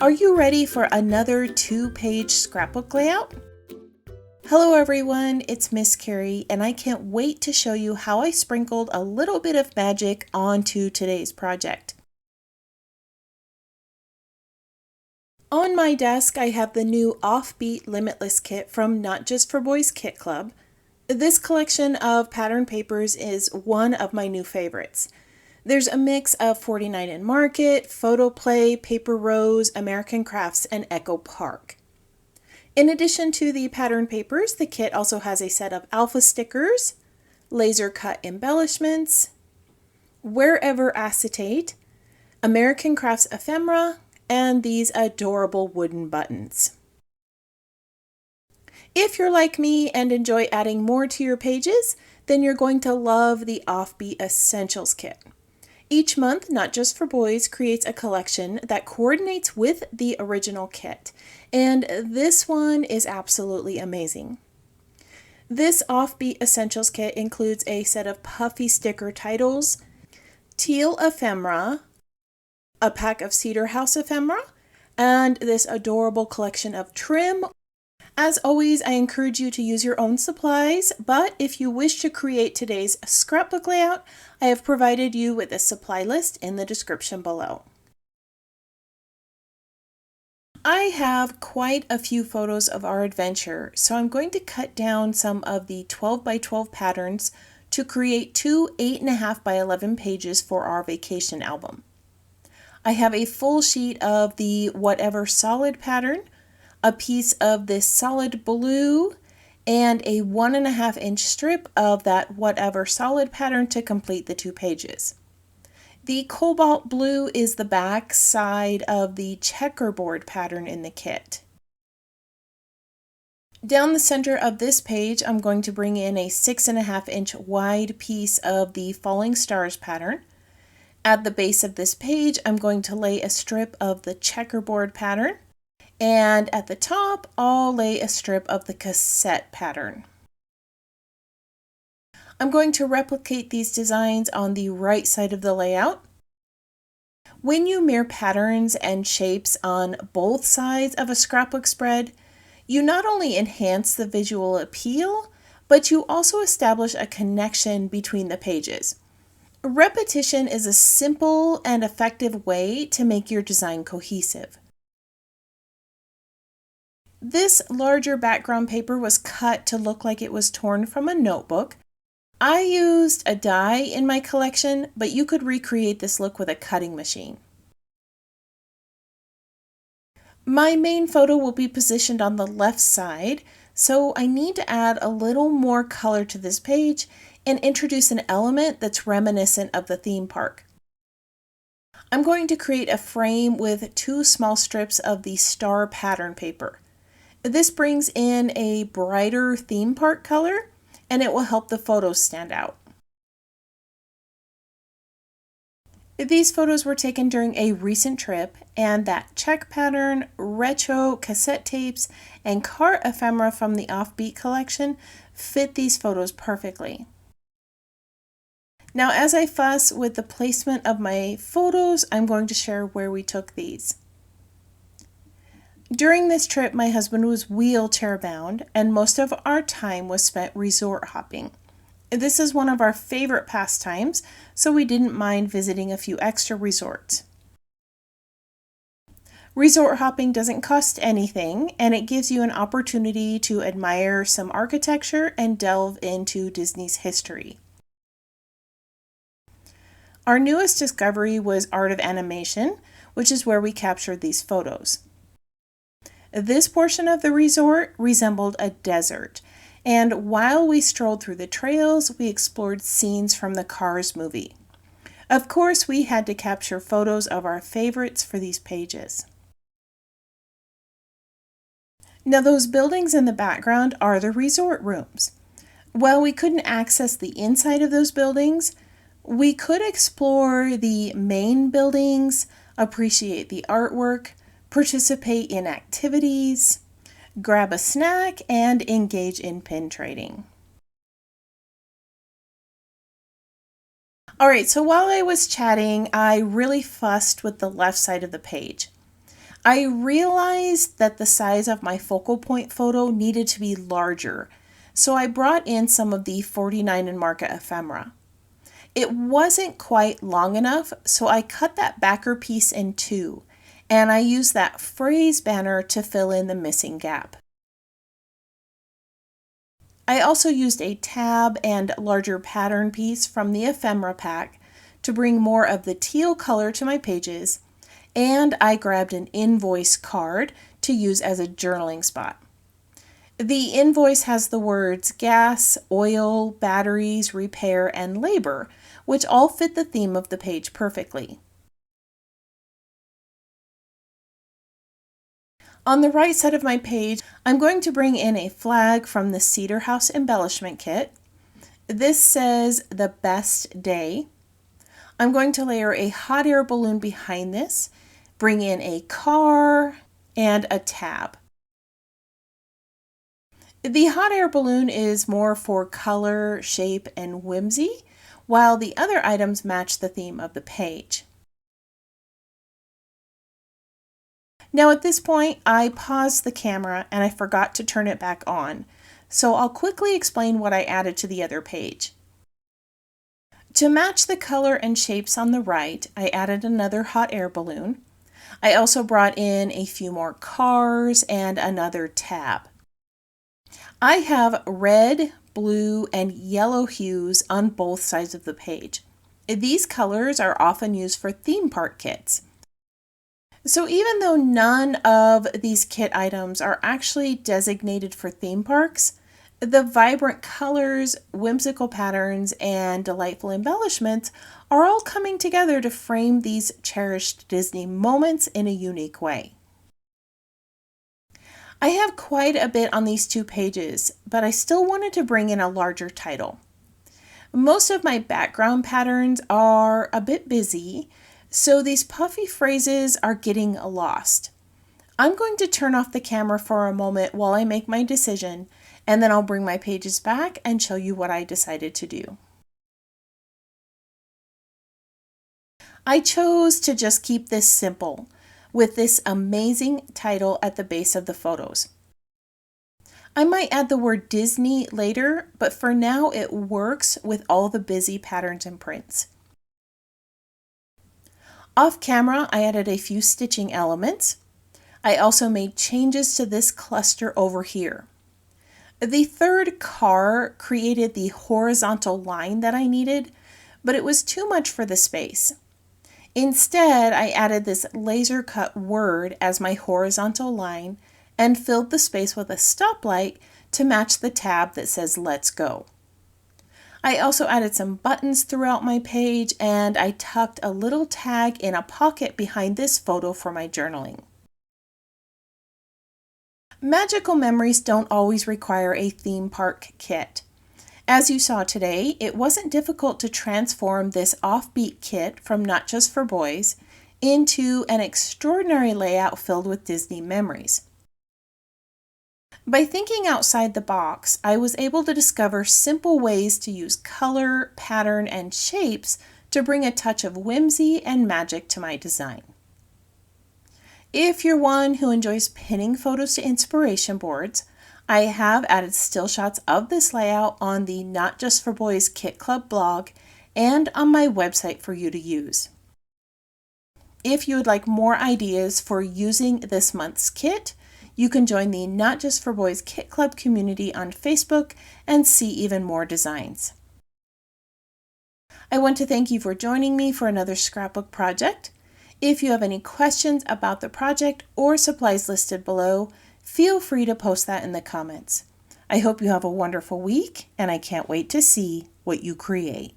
Are you ready for another 2-page scrapbook layout? Hello everyone, it's Miss Carrie, and I can't wait to show you how I sprinkled a little bit of magic onto today's project. On my desk, I have the new Offbeat Limitless kit from Not Just for Boys Kit Club. This collection of pattern papers is one of my new favorites. There's a mix of 49 and Market, Photoplay, Paper Rose, American Crafts, and Echo Park. In addition to the pattern papers, the kit also has a set of alpha stickers, laser cut embellishments, Wherever acetate, American Crafts ephemera, and these adorable wooden buttons. If you're like me and enjoy adding more to your pages, then you're going to love the Offbeat Essentials kit. Each month, Not Just for Boys creates a collection that coordinates with the original kit, and this one is absolutely amazing. This Offbeat Essentials kit includes a set of puffy sticker titles, Teal ephemera, a pack of Cedar House ephemera, and this adorable collection of trim. As always, I encourage you to use your own supplies, but if you wish to create today's scrapbook layout, I have provided you with a supply list in the description below. I have quite a few photos of our adventure, so I'm going to cut down some of the 12 by 12 patterns to create two 8.5 by 11 pages for our vacation album. I have a full sheet of the Whatever Solid pattern, a piece of this solid blue, and a 1.5 inch strip of that Whatever Solid pattern to complete the 2 pages. The Cobalt blue is the back side of the Checkerboard pattern in the kit. Down the center of this page, I'm going to bring in a 6.5 inch wide piece of the Falling Stars pattern. At the base of this page, I'm going to lay a strip of the Checkerboard pattern. And at the top, I'll lay a strip of the Cassette pattern. I'm going to replicate these designs on the right side of the layout. When you mirror patterns and shapes on both sides of a scrapbook spread, you not only enhance the visual appeal, but you also establish a connection between the pages. Repetition is a simple and effective way to make your design cohesive. This larger background paper was cut to look like it was torn from a notebook. I used a die in my collection, but you could recreate this look with a cutting machine. My main photo will be positioned on the left side, so I need to add a little more color to this page and introduce an element that's reminiscent of the theme park. I'm going to create a frame with 2 small strips of the star pattern paper. This brings in a brighter theme park color, and it will help the photos stand out. These photos were taken during a recent trip, and that check pattern, retro cassette tapes, and cart ephemera from the Offbeat collection fit these photos perfectly. Now, as I fuss with the placement of my photos, I'm going to share where we took these. During this trip, my husband was wheelchair bound, and most of our time was spent resort hopping. This is one of our favorite pastimes, so we didn't mind visiting a few extra resorts. Resort hopping doesn't cost anything, and it gives you an opportunity to admire some architecture and delve into Disney's history. Our newest discovery was Art of Animation, which is where we captured these photos. This portion of the resort resembled a desert, and while we strolled through the trails, we explored scenes from the Cars movie. Of course, we had to capture photos of our favorites for these pages. Now, those buildings in the background are the resort rooms. While we couldn't access the inside of those buildings, we could explore the main buildings, appreciate the artwork, participate in activities, grab a snack, and engage in pin trading. Alright, so while I was chatting, I really fussed with the left side of the page. I realized that the size of my focal point photo needed to be larger, so I brought in some of the 49 and Marca ephemera. It wasn't quite long enough, so I cut that backer piece in two, and I used that phrase banner to fill in the missing gap. I also used a tab and larger pattern piece from the ephemera pack to bring more of the teal color to my pages, and I grabbed an invoice card to use as a journaling spot. The invoice has the words gas, oil, batteries, repair, and labor, which all fit the theme of the page perfectly. On the right side of my page, I'm going to bring in a flag from the Cedar House embellishment kit. This says the best day. I'm going to layer a hot air balloon behind this, bring in a car, and a tab. The hot air balloon is more for color, shape, and whimsy, while the other items match the theme of the page. Now at this point, I paused the camera and I forgot to turn it back on, so I'll quickly explain what I added to the other page. To match the color and shapes on the right, I added another hot air balloon. I also brought in a few more cars and another tab. I have red, blue, and yellow hues on both sides of the page. These colors are often used for theme park kits. So even though none of these kit items are actually designated for theme parks, the vibrant colors, whimsical patterns, and delightful embellishments are all coming together to frame these cherished Disney moments in a unique way. I have quite a bit on these two pages, but I still wanted to bring in a larger title. Most of my background patterns are a bit busy, so these puffy phrases are getting lost. I'm going to turn off the camera for a moment while I make my decision, and then I'll bring my pages back and show you what I decided to do. I chose to just keep this simple, with this amazing title at the base of the photos. I might add the word Disney later, but for now it works with all the busy patterns and prints. Off camera, I added a few stitching elements. I also made changes to this cluster over here. The third car created the horizontal line that I needed, but it was too much for the space. Instead, I added this laser cut word as my horizontal line and filled the space with a stoplight to match the tab that says "Let's Go." I also added some buttons throughout my page, and I tucked a little tag in a pocket behind this photo for my journaling. Magical memories don't always require a theme park kit. As you saw today, it wasn't difficult to transform this Offbeat kit from Not Just for Boys into an extraordinary layout filled with Disney memories. By thinking outside the box, I was able to discover simple ways to use color, pattern, and shapes to bring a touch of whimsy and magic to my design. If you're one who enjoys pinning photos to inspiration boards, I have added still shots of this layout on the Not Just for Boys Kit Club blog and on my website for you to use. If you would like more ideas for using this month's kit, you can join the Not Just for Boys Kit Club community on Facebook and see even more designs. I want to thank you for joining me for another scrapbook project. If you have any questions about the project or supplies listed below, feel free to post that in the comments. I hope you have a wonderful week, and I can't wait to see what you create.